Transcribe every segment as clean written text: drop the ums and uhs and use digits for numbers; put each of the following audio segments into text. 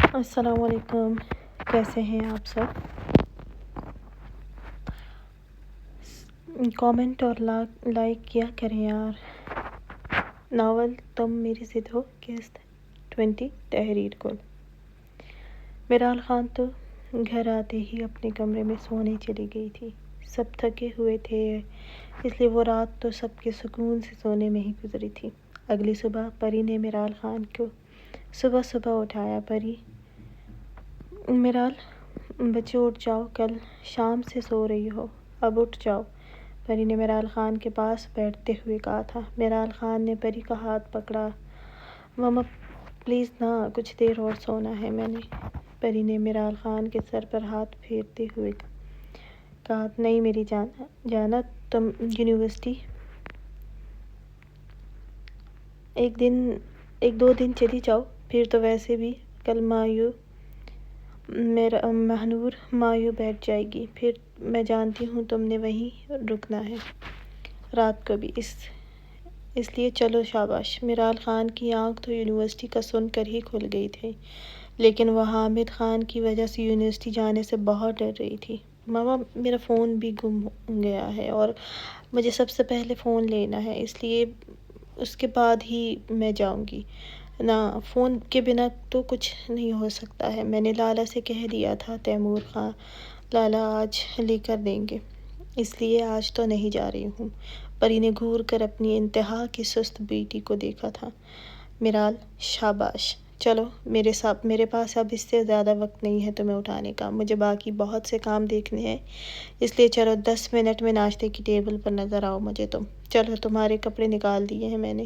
السلام علیکم، کیسے ہیں آپ سب؟ کامنٹ اور لائک کیا کریں یار۔ ناول تم میری ضد ہو قسط 20 تحریر کل۔ میرال خان تو گھر آتے ہی اپنے کمرے میں سونے چلی گئی تھی۔ سب تھکے ہوئے تھے، اس لیے وہ رات تو سب کے سکون سے سونے میں ہی گزری تھی۔ اگلی صبح پری نے میرال خان کو صبح اٹھایا۔ پری، میرال بچے اٹھ جاؤ، کل شام سے سو رہی ہو، اب اٹھ جاؤ، پری نے میرال خان کے پاس بیٹھتے ہوئے کہا تھا۔ میرال خان نے پری کا ہاتھ پکڑا۔ مما پلیز نا، کچھ دیر اور سونا ہے میں نے۔ پری نے میرال خان کے سر پر ہاتھ پھیرتے ہوئے کہا، نہیں میری جانا، تم یونیورسٹی ایک دو دن چلی جاؤ، پھر تو ویسے بھی کل مہنور مایو بیٹھ جائے گی، پھر میں جانتی ہوں تم نے وہیں رکنا ہے رات کو بھی، اس لیے چلو شاباش۔ میرال خان کی آنکھ تو یونیورسٹی کا سن کر ہی کھل گئی تھی، لیکن وہ حامد خان کی وجہ سے یونیورسٹی جانے سے بہت ڈر رہی تھی۔ ماما میرا فون بھی گم گیا ہے اور مجھے سب سے پہلے فون لینا ہے، اس لیے اس کے بعد ہی میں جاؤں گی نا، فون کے بنا تو کچھ نہیں ہو سکتا ہے۔ میں نے لالا سے کہہ دیا تھا، تیمور خان لالا آج لے کر دیں گے، اس لیے آج تو نہیں جا رہی ہوں۔ پری نے گھور کر اپنی انتہا کی سست بیٹی کو دیکھا تھا۔ میرال شاباش، چلو میرے پاس اب اس سے زیادہ وقت نہیں ہے تمہیں اٹھانے کا، مجھے باقی بہت سے کام دیکھنے ہیں، اس لیے چلو 10 منٹ میں ناشتے کی ٹیبل پر نظر آؤ مجھے تم۔ چلو تمہارے کپڑے نکال دیے ہیں میں نے۔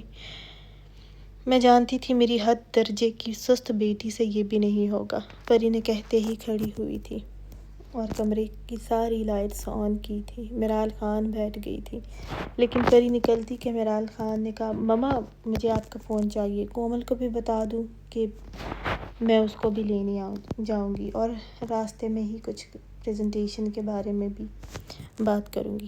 میں جانتی تھی میری حد درجے کی سست بیٹی سے یہ بھی نہیں ہوگا، پری نے کہتے ہی کھڑی ہوئی تھی اور کمرے کی ساری لائٹس آن کی تھی۔ میرال خان بیٹھ گئی تھی، لیکن پری نکلتی کہ میرال خان نے کہا، مما مجھے آپ کا فون چاہیے، کومل کو بھی بتا دوں کہ میں اس کو بھی لینے جاؤں گی اور راستے میں ہی کچھ پریزنٹیشن کے بارے میں بھی بات کروں گی۔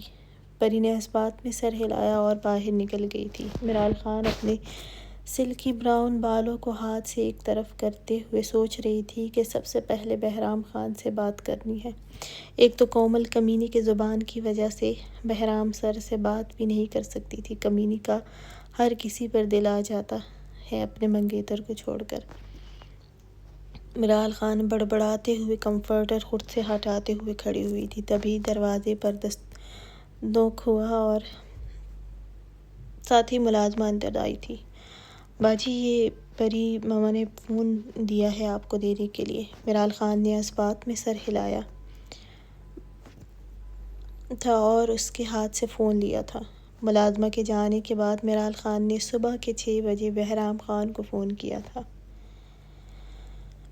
پری نے اس بات میں سر ہلایا اور باہر نکل گئی تھی۔ میرال خان اپنے سلکی براؤن بالوں کو ہاتھ سے ایک طرف کرتے ہوئے سوچ رہی تھی کہ سب سے پہلے بہرام خان سے بات کرنی ہے۔ ایک تو کومل کمینی کی زبان کی وجہ سے بہرام سر سے بات بھی نہیں کر سکتی تھی۔ کمینی کا ہر کسی پر دل آ جاتا ہے اپنے منگیتر کو چھوڑ کر۔ میرال خان بڑبڑاتے ہوئے کمفرٹر خود سے ہٹاتے ہوئے کھڑی ہوئی تھی، تبھی دروازے پر دستوک ہوا اور ساتھ ہی ملازمہ اندر آئی تھی۔ باجی یہ پری مما نے فون دیا ہے آپ کو دینے کے لیے۔ میرال خان نے اس بات میں سر ہلایا تھا اور اس کے ہاتھ سے فون لیا تھا۔ ملازمہ کے جانے کے بعد میرال خان نے صبح کے 6 بجے بہرام خان کو فون کیا تھا۔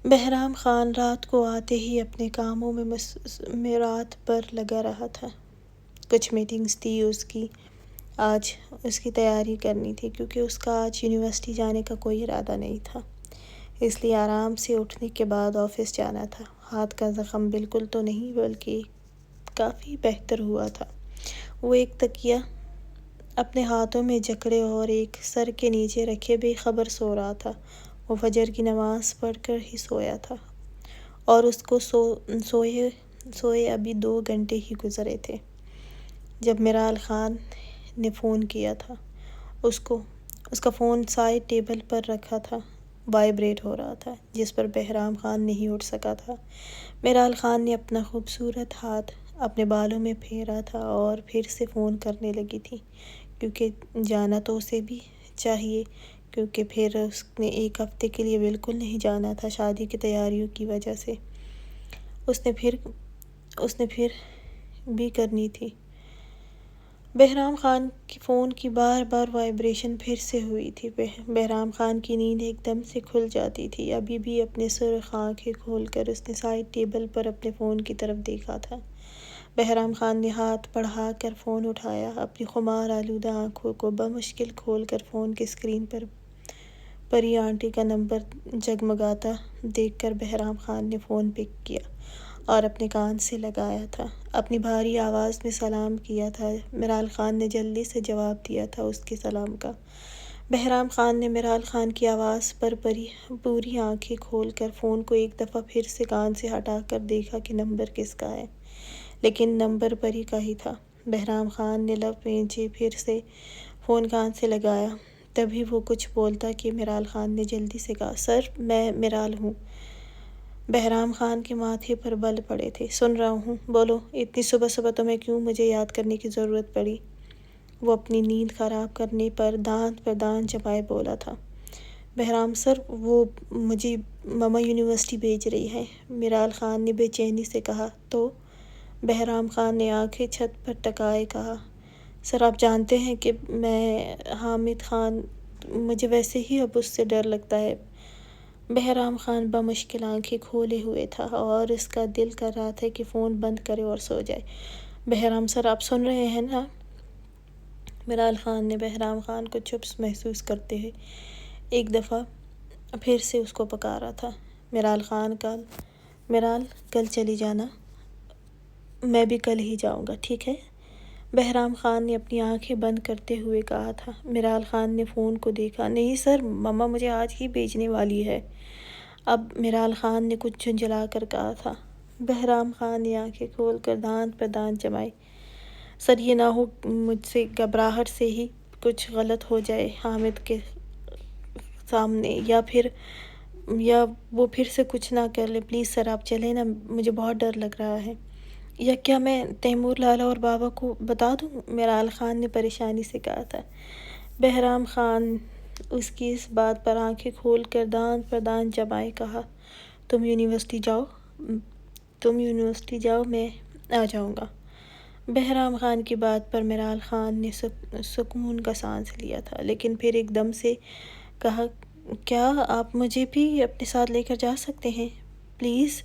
بہرام خان رات کو آتے ہی اپنے کاموں میں رات بھر لگا رہا تھا۔ کچھ میٹنگز تھی اس کی، آج اس کی تیاری کرنی تھی کیونکہ اس کا آج یونیورسٹی جانے کا کوئی ارادہ نہیں تھا، اس لیے آرام سے اٹھنے کے بعد آفس جانا تھا۔ ہاتھ کا زخم بالکل تو نہیں بلکہ کافی بہتر ہوا تھا۔ وہ ایک تکیہ اپنے ہاتھوں میں جکڑے اور ایک سر کے نیچے رکھے بے خبر سو رہا تھا۔ وہ فجر کی نماز پڑھ کر ہی سویا تھا اور اس کو سوئے ابھی 2 گھنٹے ہی گزرے تھے جب میرال خان نے فون کیا تھا۔ اس کا فون سائڈ ٹیبل پر رکھا تھا، وائبریٹ ہو رہا تھا، جس پر بہرام خان نہیں اٹھ سکا تھا۔ میرال خان نے اپنا خوبصورت ہاتھ اپنے بالوں میں پھیرا تھا اور پھر سے فون کرنے لگی تھی، کیونکہ جانا تو اسے بھی چاہیے، کیونکہ پھر اس نے 1 ہفتے کے لیے بالکل نہیں جانا تھا شادی کی تیاریوں کی وجہ سے۔ اس نے پھر بھی کرنی تھی۔ بہرام خان کی فون کی بار بار وائبریشن پھر سے ہوئی تھی۔ بہرام خان کی نیند ایک دم سے کھل جاتی تھی۔ ابھی بھی اپنے سرخ آنکھیں کھول کر اس نے سائڈ ٹیبل پر اپنے فون کی طرف دیکھا تھا۔ بہرام خان نے ہاتھ بڑھا کر فون اٹھایا، اپنی خمار آلودہ آنکھوں کو بمشکل کھول کر فون کی اسکرین پر پری آنٹی کا نمبر جگمگاتا دیکھ کر بہرام خان نے فون پک کیا اور اپنے کان سے لگایا تھا۔ اپنی بھاری آواز میں سلام کیا تھا۔ میرال خان نے جلدی سے جواب دیا تھا اس کے سلام کا۔ بہرام خان نے میرال خان کی آواز پر پوری آنکھیں کھول کر فون کو ایک دفعہ پھر سے کان سے ہٹا کر دیکھا کہ نمبر کس کا ہے، لیکن نمبر پری کا ہی تھا۔ بہرام خان نے لب کھینچے، پھر سے فون کان سے لگایا۔ تبھی وہ کچھ بولتا کہ میرال خان نے جلدی سے کہا، سر میں میرال ہوں۔ بہرام خان کے ماتھے پر بل پڑے تھے۔ سن رہا ہوں، بولو، اتنی صبح صبح تمہیں کیوں مجھے یاد کرنے کی ضرورت پڑی؟ وہ اپنی نیند خراب کرنے پر دانت چبائے بولا تھا۔ بہرام سر، وہ مجھے مما یونیورسٹی بھیج رہی ہے، میرال خان نے بے چینی سے کہا۔ تو بہرام خان نے آنکھیں چھت پر ٹکائے کہا، سر آپ جانتے ہیں کہ میں حامد خان، مجھے ویسے ہی اب اس سے ڈر لگتا ہے۔ بہرام خان بمشکل آنکھیں کھولے ہوئے تھا اور اس کا دل کر رہا تھا کہ فون بند کرے اور سو جائے۔ بہرام سر آپ سن رہے ہیں نا؟ میرال خان نے بہرام خان کو چپ محسوس کرتے ہوئے ایک دفعہ پھر سے اس کو پکارا تھا۔ میرال کل چلی جانا، میں بھی کل ہی جاؤں گا، ٹھیک ہے؟ بہرام خان نے اپنی آنکھیں بند کرتے ہوئے کہا تھا۔ میرال خان نے فون کو دیکھا، نہیں سر، مما مجھے آج ہی بھیجنے والی ہے، اب میرال خان نے کچھ جھنجھلا کر کہا تھا۔ بہرام خان نے آنکھیں کھول کر دانت پر دانت جمائے، سر یہ نہ ہو مجھ سے گھبراہٹ سے ہی کچھ غلط ہو جائے حامد کے سامنے، یا وہ پھر سے کچھ نہ کر لے، پلیز سر آپ چلیں نا، مجھے بہت ڈر لگ رہا ہے۔ یا کیا میں تیمور لالا اور بابا کو بتا دوں؟ میرال خان نے پریشانی سے کہا تھا۔ بہرام خان اس کی اس بات پر آنکھیں کھول کر دانت پر دانت جمائے کہا، تم یونیورسٹی جاؤ، میں آ جاؤں گا۔ بہرام خان کی بات پر میرال خان نے سکون کا سانس لیا تھا، لیکن پھر ایک دم سے کہا، کیا آپ مجھے بھی اپنے ساتھ لے کر جا سکتے ہیں پلیز؟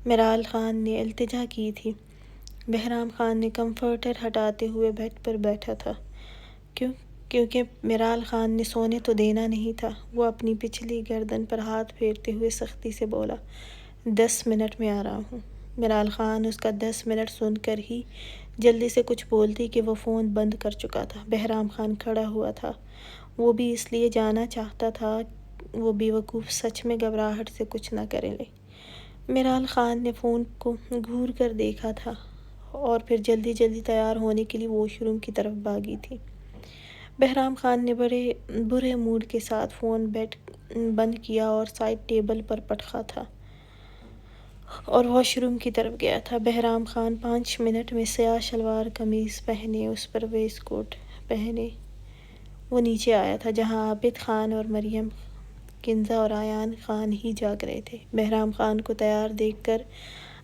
میرال خان نے التجا کی تھی۔ بہرام خان نے کمفرٹر ہٹاتے ہوئے بیڈ پر بیٹھا تھا، کیونکہ میرال خان نے سونے تو دینا نہیں تھا۔ وہ اپنی پچھلی گردن پر ہاتھ پھیرتے ہوئے سختی سے بولا، 10 منٹ میں آ رہا ہوں۔ میرال خان اس کا 10 منٹ سن کر ہی جلدی سے کچھ بولتی کہ وہ فون بند کر چکا تھا۔ بہرام خان کھڑا ہوا تھا، وہ بھی اس لیے جانا چاہتا تھا وہ بے وقوف سچ میں گھبراہٹ سے کچھ نہ کرے لے۔ میرال خان نے فون کو گھور کر دیکھا تھا اور پھر جلدی تیار ہونے کے لیے واش روم کی طرف بھاگی تھی۔ بہرام خان نے بڑے برے موڈ کے ساتھ فون بند کیا اور سائڈ ٹیبل پر پٹکا تھا اور واش روم کی طرف گیا تھا۔ بہرام خان 5 منٹ میں سیاہ شلوار قمیض پہنے، اس پر ویسٹ کوٹ پہنے وہ نیچے آیا تھا جہاں عابد خان اور مریم کنزا اور ایان خان ہی جاگ رہے تھے۔ بہرام خان کو تیار دیکھ کر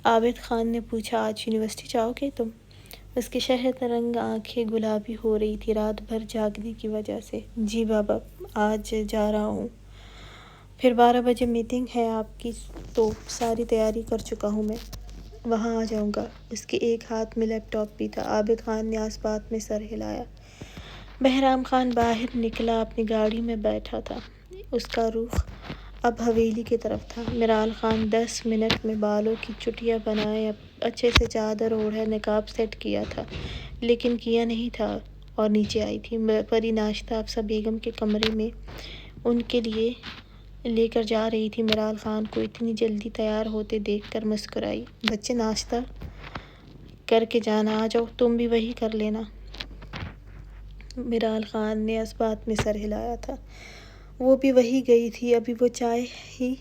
عابد خان نے پوچھا، آج یونیورسٹی جاؤ گے تم؟ اس کی شہد رنگ آنکھیں گلابی ہو رہی تھی رات بھر جاگنے کی وجہ سے۔ جی بابا، آج جا رہا ہوں۔ پھر 12 بجے میٹنگ ہے آپ کی، تو ساری تیاری کر چکا ہوں، میں وہاں آ جاؤں گا۔ اس کے ایک ہاتھ میں لیپ ٹاپ بھی تھا۔ عابد خان نے اس بات میں سر ہلایا۔ بہرام خان باہر نکلا، اپنی گاڑی میں بیٹھا تھا۔ اس کا رخ اب حویلی کی طرف تھا۔ میرال خان 10 منٹ میں بالوں کی چٹیاں بنائے، اچھے سے چادر اوڑھے نقاب سیٹ کیا تھا، لیکن کیا نہیں تھا، اور نیچے آئی تھی۔ پری ناشتہ افسر بیگم کے کمرے میں ان کے لیے لے کر جا رہی تھی۔ میرال خان کو اتنی جلدی تیار ہوتے دیکھ کر مسکرائی، بچے ناشتہ کر کے جانا، آ جاؤ تم بھی وہی کر لینا۔ میرال خان نے اس بات میں سر ہلایا تھا۔ وہ بھی وہیں گئی تھی، ابھی وہ چائے ہی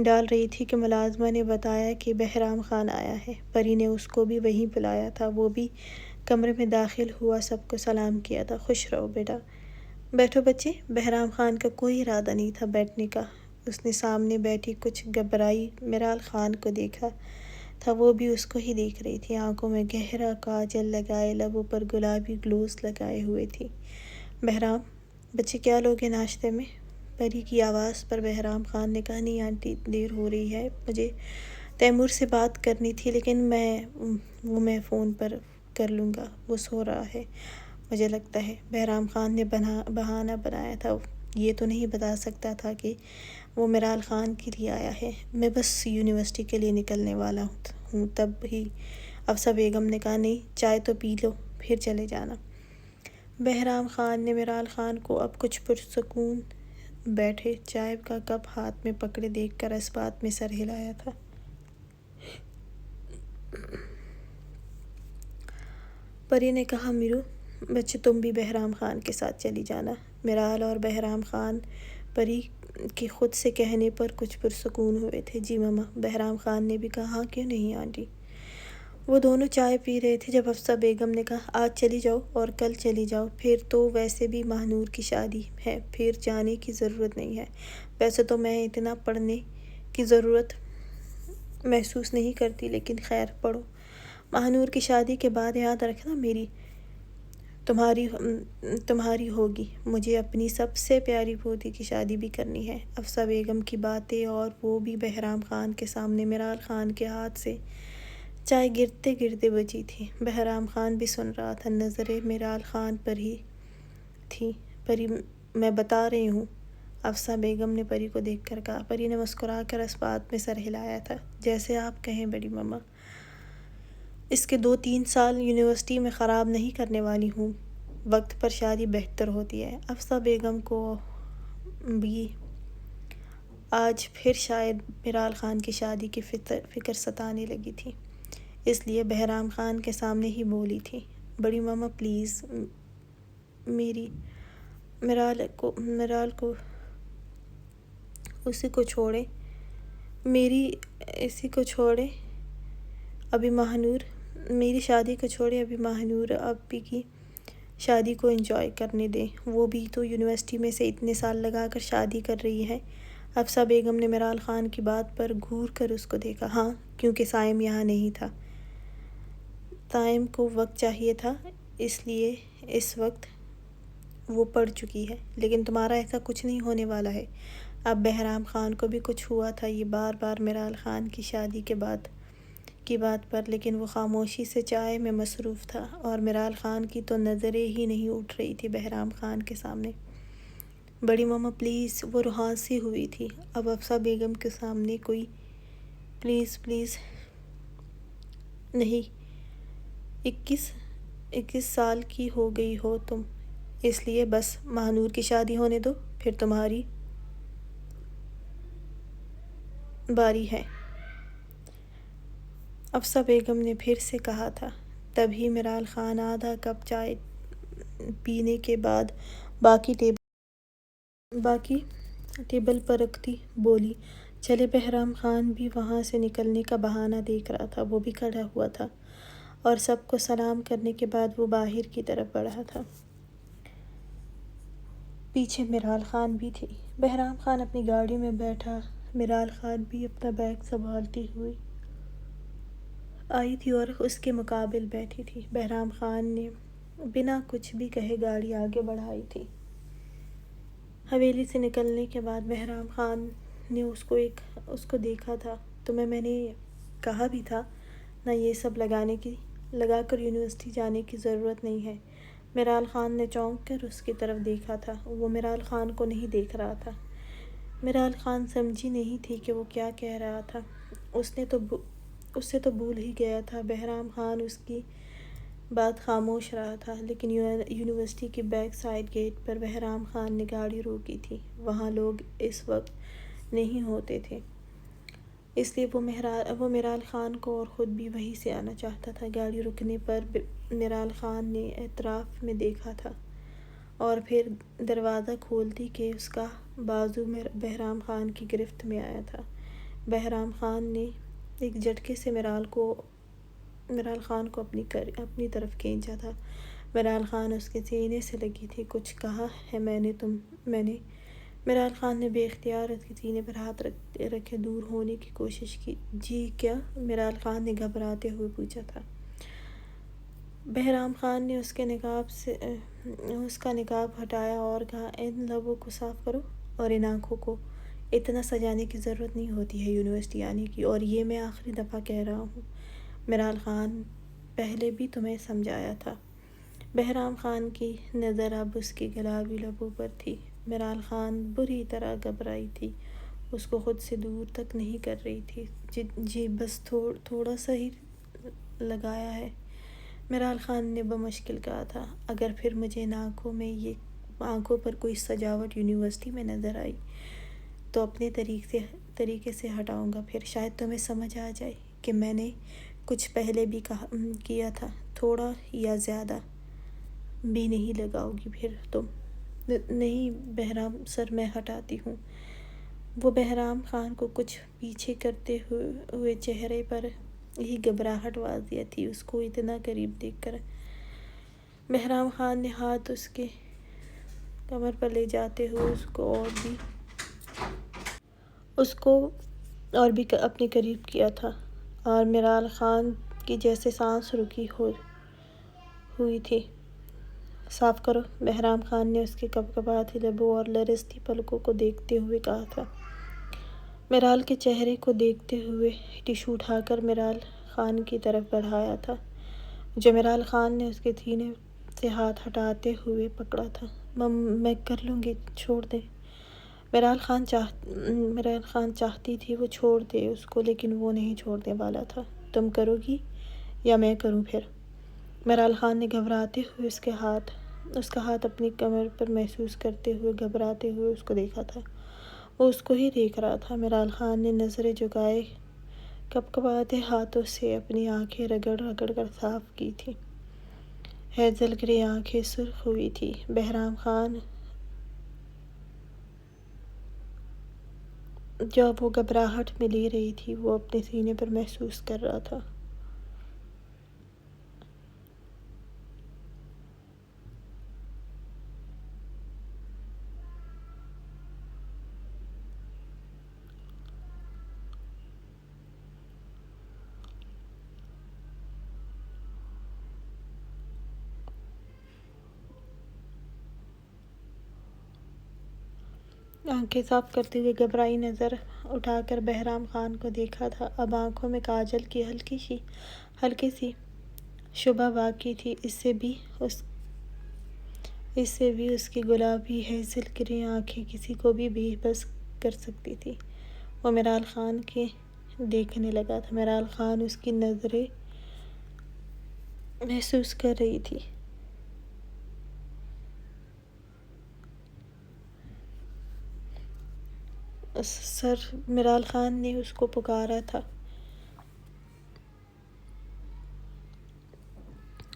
ڈال رہی تھی کہ ملازمہ نے بتایا کہ بہرام خان آیا ہے۔ پری نے اس کو بھی وہیں بلایا تھا، وہ بھی کمرے میں داخل ہوا، سب کو سلام کیا تھا۔ خوش رہو بیٹا، بیٹھو بچے۔ بہرام خان کا کوئی ارادہ نہیں تھا بیٹھنے کا۔ اس نے سامنے بیٹھی کچھ گھبرائی میرال خان کو دیکھا تھا، وہ بھی اس کو ہی دیکھ رہی تھی، آنکھوں میں گہرا کاجل لگائے، لبوں پر گلابی گلوز لگائے ہوئے تھی۔ بہرام، بچے کیا لوگے ناشتے میں؟ پری کی آواز پر بہرام خان نے کہا، نہیں آنٹی، دیر ہو رہی ہے، مجھے تیمور سے بات کرنی تھی، لیکن میں فون پر کر لوں گا، وہ سو رہا ہے مجھے لگتا ہے۔ بہرام خان نے بہانہ بنایا تھا، یہ تو نہیں بتا سکتا تھا کہ وہ میرال خان کے لیے آیا ہے۔ میں بس یونیورسٹی کے لیے نکلنے والا ہوں۔ تب ہی افسر بیگم نے کہا، نہیں چائے تو پی لو، پھر چلے جانا۔ بہرام خان نے میرال خان کو اب کچھ پرسکون بیٹھے چائے کا کپ ہاتھ میں پکڑے دیکھ کر اس بات میں سر ہلایا تھا۔ پری نے کہا میرو بچے تم بھی بہرام خان کے ساتھ چلی جانا۔ میرال اور بہرام خان پری کے خود سے کہنے پر کچھ پرسکون ہوئے تھے۔ جی ماما، بہرام خان نے بھی کہا۔ ہاں کیوں نہیں آنٹی۔ وہ دونوں چائے پی رہے تھے جب حفصہ بیگم نے کہا آج چلی جاؤ اور کل چلی جاؤ، پھر تو ویسے بھی ماہنور کی شادی ہے، پھر جانے کی ضرورت نہیں ہے۔ ویسے تو میں اتنا پڑھنے کی ضرورت محسوس نہیں کرتی، لیکن خیر پڑھو۔ ماہنور کی شادی کے بعد یاد رکھنا میری تمہاری ہوگی۔ مجھے اپنی سب سے پیاری پوتی کی شادی بھی کرنی ہے۔ حفصہ بیگم کی باتیں اور وہ بھی بہرام خان کے سامنے میرال خان کے ہاتھ سے چائے گرتے گرتے بچی تھی۔ بہرام خان بھی سن رہا تھا، نظریں میرال خان پر ہی تھی۔ پری میں بتا رہی ہوں، حفصہ بیگم نے پری کو دیکھ کر کہا۔ پری نے مسکرا کر اس بات میں سر ہلایا تھا۔ جیسے آپ کہیں بڑی ماما۔ اس کے 2-3 سال یونیورسٹی میں خراب نہیں کرنے والی ہوں۔ وقت پر شادی بہتر ہوتی ہے۔ حفصہ بیگم کو بھی آج پھر شاید میرال خان کی شادی کی فکر ستانے لگی تھی، اس لیے بہرام خان کے سامنے ہی بولی تھی، بڑی ماما پلیز میرال کو اسی کو چھوڑے ابھی ماہنور ابی کی شادی کو انجوائے کرنے دیں، وہ بھی تو یونیورسٹی میں سے اتنے سال لگا کر شادی کر رہی ہے۔ حفصہ بیگم نے میرال خان کی بات پر گھور کر اس کو دیکھا۔ ہاں، کیونکہ سائم یہاں نہیں تھا۔ سائم کو وقت چاہیے تھا، اس لیے اس وقت وہ پڑھ چکی ہے، لیکن تمہارا ایسا کچھ نہیں ہونے والا ہے۔ اب بہرام خان کو بھی کچھ ہوا تھا یہ بار بار میرال خان کی شادی کی بات پر، لیکن وہ خاموشی سے چائے میں مصروف تھا، اور میرال خان کی تو نظریں ہی نہیں اٹھ رہی تھی بہرام خان کے سامنے۔ بڑی ماما پلیز، وہ رہا سی ہوئی تھی۔ اب حفصہ بیگم کے سامنے کوئی پلیز نہیں۔ 21 سال کی ہو گئی ہو تم، اس لیے بس ماہنور کی شادی ہونے دو، پھر تمہاری باری ہے، حفصہ بیگم نے پھر سے کہا تھا۔ تبھی میرال خان آدھا کپ چائے پینے کے بعد باقی ٹیبل پر رکھتی بولی، چلے۔ بہرام خان بھی وہاں سے نکلنے کا بہانہ دیکھ رہا تھا، وہ بھی کھڑا ہوا تھا، اور سب کو سلام کرنے کے بعد وہ باہر کی طرف بڑھا تھا۔ پیچھے میرال خان بھی تھی۔ بہرام خان اپنی گاڑی میں بیٹھا، میرال خان بھی اپنا بیگ سنبھالتی ہوئی آئی تھی اور اس کے مقابل بیٹھی تھی۔ بہرام خان نے بنا کچھ بھی کہے گاڑی آگے بڑھائی تھی۔ حویلی سے نکلنے کے بعد بہرام خان نے اس کو دیکھا تھا۔ تمہیں میں نے کہا بھی تھا نا، یہ سب لگا کر یونیورسٹی جانے کی ضرورت نہیں ہے۔ میرال خان نے چونک کر اس کی طرف دیکھا تھا، وہ میرال خان کو نہیں دیکھ رہا تھا۔ میرال خان سمجھی نہیں تھی کہ وہ کیا کہہ رہا تھا، اس سے تو بھول ہی گیا تھا۔ بہرام خان اس کی بات خاموش رہا تھا، لیکن یونیورسٹی کے بیک سائڈ گیٹ پر بہرام خان نے گاڑی روکی تھی، وہاں لوگ اس وقت نہیں ہوتے تھے، اس لیے وہ میرال خان کو اور خود بھی وہیں سے آنا چاہتا تھا۔ گاڑی رکنے پر میرال خان نے اطراف میں دیکھا تھا، اور پھر دروازہ کھولتی کہ اس کا بازو بہرام خان کی گرفت میں آیا تھا۔ بہرام خان نے ایک جھٹکے سے میرال خان کو اپنی طرف کھینچا تھا۔ میرال خان اس کے سینے سے لگی تھی۔ کچھ کہا ہے میں نے؟ میرال خان نے بے اختیار اس کے سینے پر ہاتھ رکھے دور ہونے کی کوشش کی۔ جی کیا؟ میرال خان نے گھبراتے ہوئے پوچھا تھا۔ بہرام خان نے اس کا نقاب ہٹایا اور کہا، ان لبوں کو صاف کرو اور ان آنکھوں کو۔ اتنا سجانے کی ضرورت نہیں ہوتی ہے یونیورسٹی آنے کی، اور یہ میں آخری دفعہ کہہ رہا ہوں۔ میرال خان پہلے بھی تمہیں سمجھایا تھا۔ بہرام خان کی نظر اب اس کی گلابی لبوں پر تھی۔ میرال خان بری طرح گھبرائی تھی، اس کو خود سے دور تک نہیں کر رہی تھی۔ جی بس تھوڑا سا ہی لگایا ہے۔ میرال خان نے بمشکل کہا تھا، اگر پھر مجھے آنکھوں پر کوئی سجاوٹ یونیورسٹی میں نظر آئی تو اپنے طریقے سے ہٹاؤں گا، پھر شاید تمہیں سمجھ آ جائے کہ میں نے کچھ پہلے بھی کیا تھا، تھوڑا یا زیادہ بھی نہیں لگاؤ گی پھر تم؟ نہیں بہرام سر، میں ہٹاتی ہوں۔ وہ بہرام خان کو کچھ پیچھے کرتے ہوئے چہرے پر ہی گھبراہٹ واضح تھی، اس کو اتنا قریب دیکھ کر۔ بہرام خان نے ہاتھ اس کے کمر پر لے جاتے ہوئے اس کو اور بھی اپنے قریب کیا تھا، اور میرال خان کی جیسے سانس رکی ہوئی تھی۔ صاف کرو، بہرام خان نے اس کے کپکپاتے لبوں اور لرزتی پلکوں کو دیکھتے ہوئے کہا تھا۔ میرال کے چہرے کو دیکھتے ہوئے ٹشو اٹھا کر میرال خان کی طرف بڑھایا تھا، جو میرال خان نے اس کے سینے سے ہاتھ ہٹاتے ہوئے پکڑا تھا۔ میں کر لوں گی، چھوڑ دیں۔ میرال خان چاہتی تھی وہ چھوڑ دے اس کو، لیکن وہ نہیں چھوڑنے والا تھا۔ تم کرو گی یا میں کروں پھر؟ میرال خان نے گھبراتے ہوئے اس کا ہاتھ اپنی کمر پر محسوس کرتے ہوئے گھبراتے ہوئے اس کو دیکھا تھا۔ وہ اس کو ہی دیکھ رہا تھا۔ میرال خان نے نظریں جھکائے کپکپاتے ہاتھوں سے اپنی آنکھیں رگڑ کر صاف کی تھی۔ ہیزل گرے آنکھیں سرخ ہوئی تھی۔ بہرام خان جو اب وہ گھبراہٹ میں لے رہی تھی وہ اپنے سینے پر محسوس کر رہا تھا۔ آنکھیں صاف کرتے ہوئے گھبرائی نظر اٹھا کر بہرام خان کو دیکھا تھا۔ اب آنکھوں میں کاجل کی ہلکی سی شبہ باقی تھی۔ اس سے بھی اس کی گلابی ہیزل گرے آنکھیں کسی کو بھی بے بس کر سکتی تھی۔ وہ میرال خان کے دیکھنے لگا تھا۔ میرال خان اس کی نظریں محسوس کر رہی تھی۔ سر، میرال خان نے اس کو پکارا تھا۔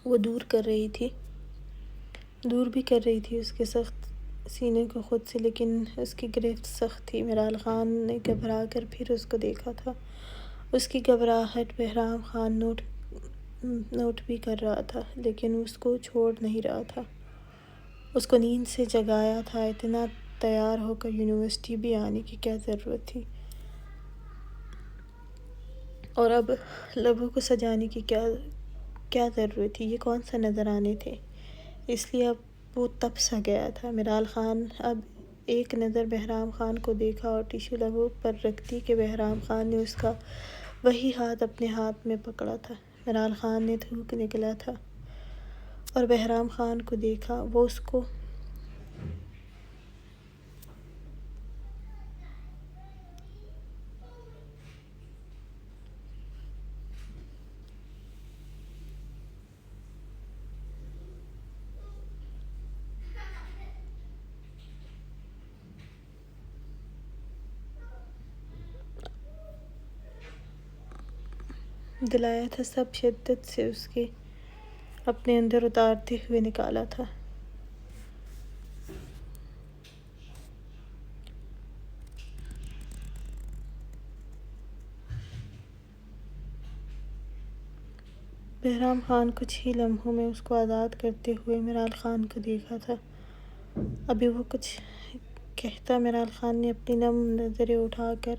وہ دور بھی کر رہی تھی اس کے سخت سینے کو خود سے، لیکن اس کی گرفت سخت تھی۔ میرال خان نے گھبرا کر پھر اس کو دیکھا تھا۔ اس کی گھبراہٹ بہرام خان نوٹ بھی کر رہا تھا، لیکن اس کو چھوڑ نہیں رہا تھا۔ اس کو نیند سے جگایا تھا۔ اتنا تیار ہو کر یونیورسٹی بھی آنے کی کیا ضرورت تھی؟ اور اب لبوں کو سجانے کی کیا ضرورت تھی؟ یہ کون سا نذرانے تھے؟ اس لیے اب وہ تپ سا گیا تھا۔ میرال خان اب ایک نظر بہرام خان کو دیکھا اور ٹشو لبوں پر رکھتی کہ بہرام خان نے اس کا وہی ہاتھ اپنے ہاتھ میں پکڑا تھا۔ میرال خان نے تھوک نکلا تھا اور بہرام خان کو دیکھا۔ وہ اس کو دلایا تھا، سب شدت سے اس کے اپنے اندر اتارتے ہوئے نکالا تھا۔ بہرام خان کچھ ہی لمحوں میں اس کو آزاد کرتے ہوئے میرال خان کو دیکھا تھا۔ ابھی وہ کچھ کہتا، میرال خان نے اپنی نم نظریں اٹھا کر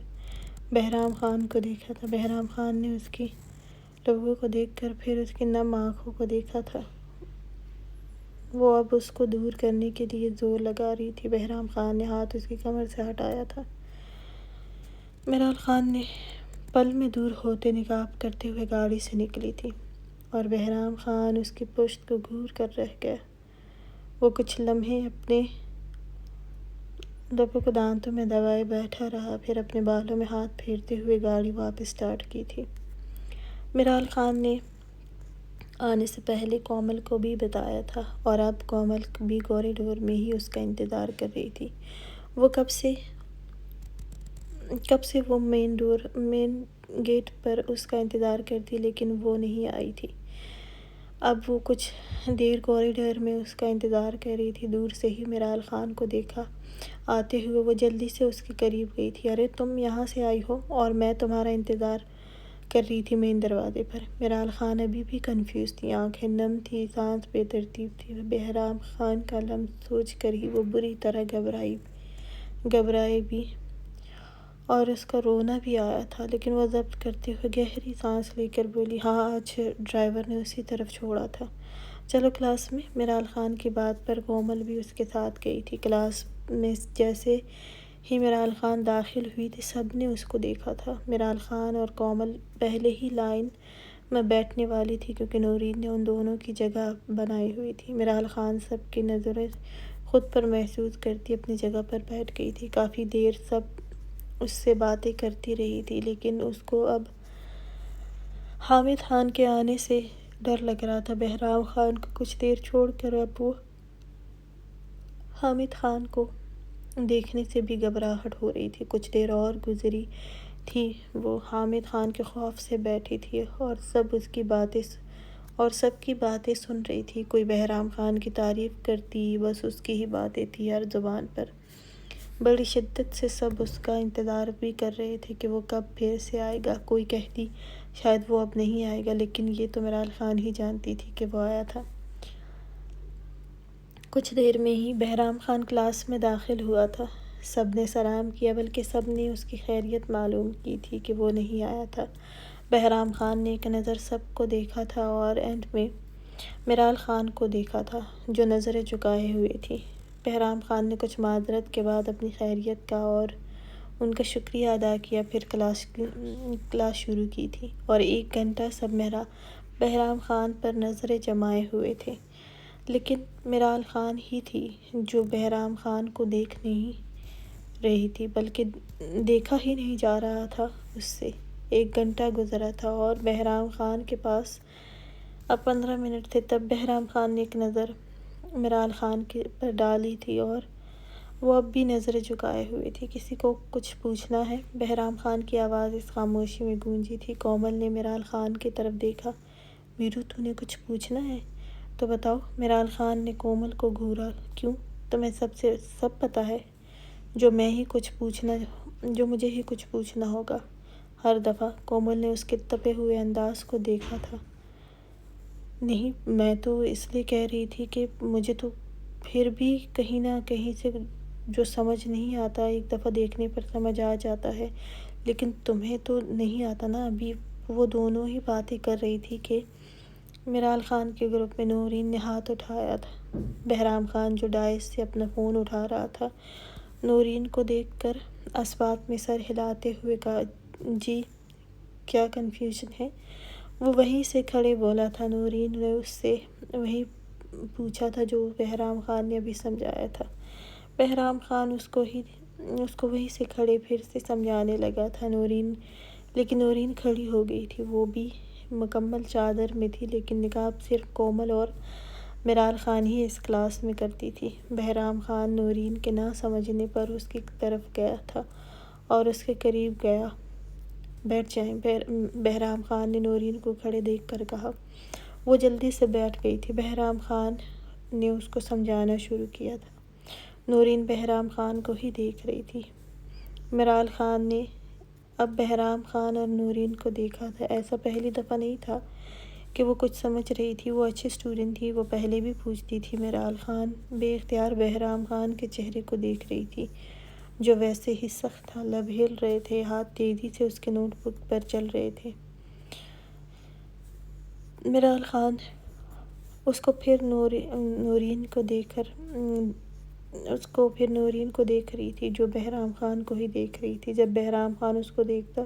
بہرام خان کو دیکھا تھا۔ بہرام خان نے اس کی لبوں کو دیکھ کر پھر اس کی نم آنکھوں کو دیکھا تھا۔ وہ اب اس کو دور کرنے کے لیے زور لگا رہی تھی۔ بہرام خان نے ہاتھ اس کی کمر سے ہٹایا تھا۔ میرال خان نے پل میں دور ہوتے نقاب کرتے ہوئے گاڑی سے نکلی تھی اور بہرام خان اس کی پشت کو گھور کر رہ گیا۔ وہ کچھ لمحے اپنے لبوں کو دانتوں میں دبائے بیٹھا رہا، پھر اپنے بالوں میں ہاتھ پھیرتے ہوئے گاڑی واپس سٹارٹ کی تھی۔ میرال خان نے آنے سے پہلے کومل کو بھی بتایا تھا، اور اب کومل بھی کوریڈور میں ہی اس کا انتظار کر رہی تھی۔ وہ کب سے وہ مین گیٹ پر اس کا انتظار کرتی، لیکن وہ نہیں آئی تھی۔ اب وہ کچھ دیر کوریڈور میں اس کا انتظار کر رہی تھی۔ دور سے ہی میرال خان کو دیکھا آتے ہوئے وہ جلدی سے اس کے قریب گئی تھی۔ "ارے تم یہاں سے آئی ہو، اور میں تمہارا انتظار کر رہی تھی مین دروازے پر۔" میرال خان ابھی بھی کنفیوز تھی، آنکھیں نم تھیں، سانس بے ترتیب تھی۔ بہرام خان کا لمس سوچ کر ہی وہ بری طرح گھبرائی بھی، اور اس کا رونا بھی آیا تھا، لیکن وہ ضبط کرتے ہوئے گہری سانس لے کر بولی، "ہاں، آج ڈرائیور نے اسی طرف چھوڑا تھا۔ چلو کلاس میں۔" میرال خان کی بات پر کومل بھی اس کے ساتھ گئی تھی۔ کلاس میں جیسے ہی میرال خان داخل ہوئی تھی، سب نے اس کو دیکھا تھا۔ میرال خان اور کومل پہلے ہی لائن میں بیٹھنے والی تھی، کیونکہ نورین نے ان دونوں کی جگہ بنائی ہوئی تھی۔ میرال خان سب کی نظریں خود پر محسوس کرتی اپنی جگہ پر بیٹھ گئی تھی۔ کافی دیر سب اس سے باتیں کرتی رہی تھی، لیکن اس کو اب حامد خان کے آنے سے ڈر لگ رہا تھا۔ بہرام خان کو کچھ دیر چھوڑ کر اب وہ حامد خان کو دیکھنے سے بھی گھبراہٹ ہو رہی تھی۔ کچھ دیر اور گزری تھی، وہ حامد خان کے خوف سے بیٹھی تھی، اور سب کی باتیں سن رہی تھی۔ کوئی بہرام خان کی تعریف کرتی، بس اس کی ہی باتیں تھی ہر زبان پر۔ بڑی شدت سے سب اس کا انتظار بھی کر رہے تھے کہ وہ کب پھر سے آئے گا۔ کوئی کہتی شاید وہ اب نہیں آئے گا، لیکن یہ تو میرال خان ہی جانتی تھی کہ وہ آیا تھا۔ کچھ دیر میں ہی بہرام خان کلاس میں داخل ہوا تھا۔ سب نے سلام کیا، بلکہ سب نے اس کی خیریت معلوم کی تھی کہ وہ نہیں آیا تھا۔ بہرام خان نے ایک نظر سب کو دیکھا تھا، اور اینڈ میں میرال خان کو دیکھا تھا، جو نظریں جھکائے ہوئے تھی۔ بہرام خان نے کچھ معذرت کے بعد اپنی خیریت کا اور ان کا شکریہ ادا کیا، پھر کلاس شروع کی تھی، اور 1 گھنٹہ سب بہرام خان پر نظریں جمائے ہوئے تھے۔ لیکن میرال خان ہی تھی جو بہرام خان کو دیکھ نہیں رہی تھی، بلکہ دیکھا ہی نہیں جا رہا تھا اس سے۔ 1 گھنٹہ گزرا تھا، اور بہرام خان کے پاس اب 15 منٹ تھے۔ تب بہرام خان نے ایک نظر میرال خان پر ڈالی تھی، اور وہ اب بھی نظریں جھکائے ہوئے تھی۔ "کسی کو کچھ پوچھنا ہے؟" بہرام خان کی آواز اس خاموشی میں گونجی تھی۔ کومل نے میرال خان کی طرف دیکھا۔ "ویرو، تو نے کچھ پوچھنا ہے تو بتاؤ۔" میرال خان نے کومل کو گھورا۔ "کیوں؟ تمہیں سب پتہ ہے جو مجھے ہی کچھ پوچھنا ہوگا ہر دفعہ؟" کومل نے اس کے تپے ہوئے انداز کو دیکھا تھا۔ "نہیں، میں تو اس لیے کہہ رہی تھی کہ مجھے تو پھر بھی کہیں نہ کہیں سے جو سمجھ نہیں آتا، ایک دفعہ دیکھنے پر سمجھ آ جاتا ہے، لیکن تمہیں تو نہیں آتا نا۔" ابھی وہ دونوں ہی باتیں کر رہی تھی کہ میرال خان کے گروپ میں نورین نے ہاتھ اٹھایا تھا۔ بہرام خان جو ڈائس سے اپنا فون اٹھا رہا تھا، نورین کو دیکھ کر اثبات میں سر ہلاتے ہوئے کہا، "جی، کیا کنفیوژن ہے؟" وہ وہیں سے کھڑے بولا تھا۔ نورین نے اس سے وہی پوچھا تھا جو بہرام خان نے ابھی سمجھایا تھا۔ بہرام خان اس کو وہیں سے کھڑے پھر سے سمجھانے لگا تھا۔ لیکن نورین کھڑی ہو گئی تھی۔ وہ بھی مکمل چادر میں تھی، لیکن نقاب صرف کومل اور میرال خان ہی اس کلاس میں کرتی تھی۔ بہرام خان نورین کے نہ سمجھنے پر اس کی طرف گیا تھا اور اس کے قریب گیا۔ "بیٹھ جائیں۔" بہرام خان نے نورین کو کھڑے دیکھ کر کہا۔ وہ جلدی سے بیٹھ گئی تھی۔ بہرام خان نے اس کو سمجھانا شروع کیا تھا۔ نورین بہرام خان کو ہی دیکھ رہی تھی۔ میرال خان نے اب بہرام خان اور نورین کو دیکھا تھا۔ ایسا پہلی دفعہ نہیں تھا کہ وہ کچھ سمجھ رہی تھی۔ وہ اچھی اسٹوڈنٹ تھی، وہ پہلے بھی پوچھتی تھی۔ میرال خان بے اختیار بہرام خان کے چہرے کو دیکھ رہی تھی، جو ویسے ہی سخت تھا۔ لب ہل رہے تھے، ہاتھ تیزی سے اس کے نوٹ بک پر چل رہے تھے۔ میرال خان اس کو پھر نورین کو دیکھ رہی تھی، جو بہرام خان کو ہی دیکھ رہی تھی۔ جب بہرام خان اس کو دیکھتا،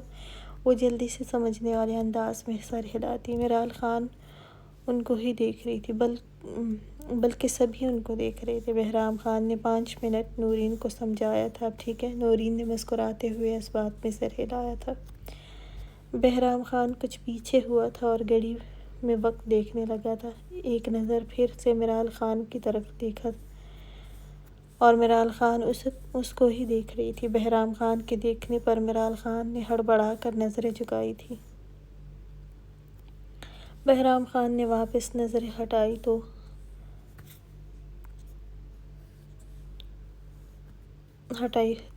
وہ جلدی سے سمجھنے والے انداز میں سر ہلاتی۔ میرال خان ان کو ہی دیکھ رہی تھی، بلکہ سبھی ان کو دیکھ رہے تھے۔ بہرام خان نے 5 منٹ نورین کو سمجھایا تھا۔ "اب ٹھیک ہے؟" نورین نے مسکراتے ہوئے اس بات میں سر ہلایا تھا۔ بہرام خان کچھ پیچھے ہوا تھا اور گھڑی میں وقت دیکھنے لگا تھا۔ ایک نظر پھر سے میرال خان کی طرف دیکھا اور میرال خان اس کو ہی دیکھ رہی تھی۔ بہرام خان کے دیکھنے پر میرال خان نے ہڑبڑا کر نظریں جھکائی تھیں۔ بہرام خان نے واپس نظریں ہٹائی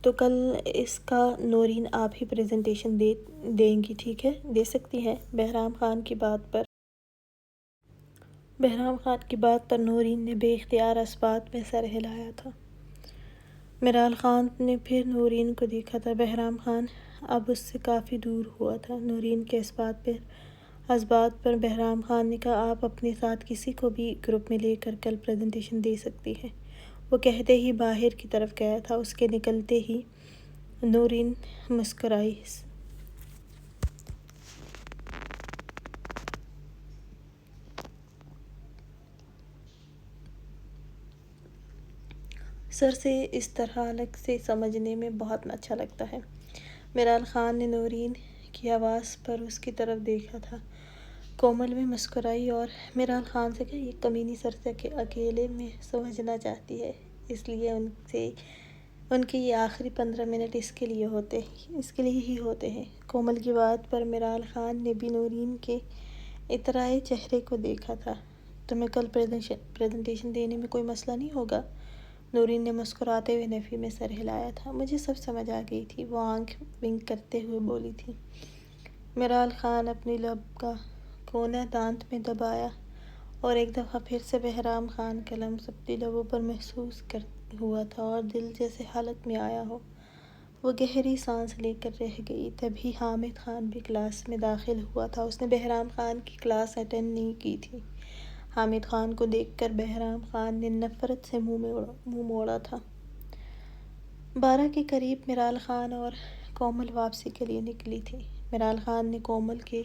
تو کل اس کا نورین آپ ہی پریزنٹیشن دیں گی، ٹھیک ہے؟ دے سکتی ہیں۔ بہرام خان کی بات پر نورین نے بے اختیار اسبات میں سر ہلایا تھا۔ میرال خان نے پھر نورین کو دیکھا تھا۔ بہرام خان اب اس سے کافی دور ہوا تھا۔ نورین کے اس بات پر بہرام خان نے کہا، آپ اپنے ساتھ کسی کو بھی گروپ میں لے کر کل پریزنٹیشن دے سکتی ہیں۔ وہ کہتے ہی باہر کی طرف گیا تھا۔ اس کے نکلتے ہی نورین مسکرائی۔ سر سے اس طرح الگ سے سمجھنے میں بہت اچھا لگتا ہے۔ میرال خان نے نورین کی آواز پر اس کی طرف دیکھا تھا۔ کومل بھی مسکرائی اور میرال خان سے کہا، یہ کمینی سر سے اکیلے میں سمجھنا چاہتی ہے، اس لیے ان کے یہ آخری 15 منٹ اس کے لیے ہی ہوتے ہیں۔ کومل کی بات پر میرال خان نے بھی نورین کے اترائے چہرے کو دیکھا تھا۔ تمہیں کل پریزنٹیشن دینے میں کوئی مسئلہ نہیں ہوگا؟ نورین نے مسکراتے ہوئے نفی میں سر ہلایا تھا۔ مجھے سب سمجھ آ گئی تھی، وہ آنکھ ونک کرتے ہوئے بولی تھی۔ میرال خان اپنی لب کا کونا دانت میں دبایا اور ایک دفعہ پھر سے بہرام خان کا لمس اپنی لبوں پر محسوس ہوا تھا اور دل جیسے حلق میں آیا ہو۔ وہ گہری سانس لے کر رہ گئی۔ تبھی حامد خان بھی کلاس میں داخل ہوا تھا۔ اس نے بہرام خان کی کلاس اٹینڈ نہیں کی تھی۔ حامد خان کو دیکھ کر بہرام خان نے نفرت سے منہ موڑا تھا۔ 12 کے قریب میرال خان اور کومل واپسی کے لیے نکلی تھی۔ میرال خان نے کومل کے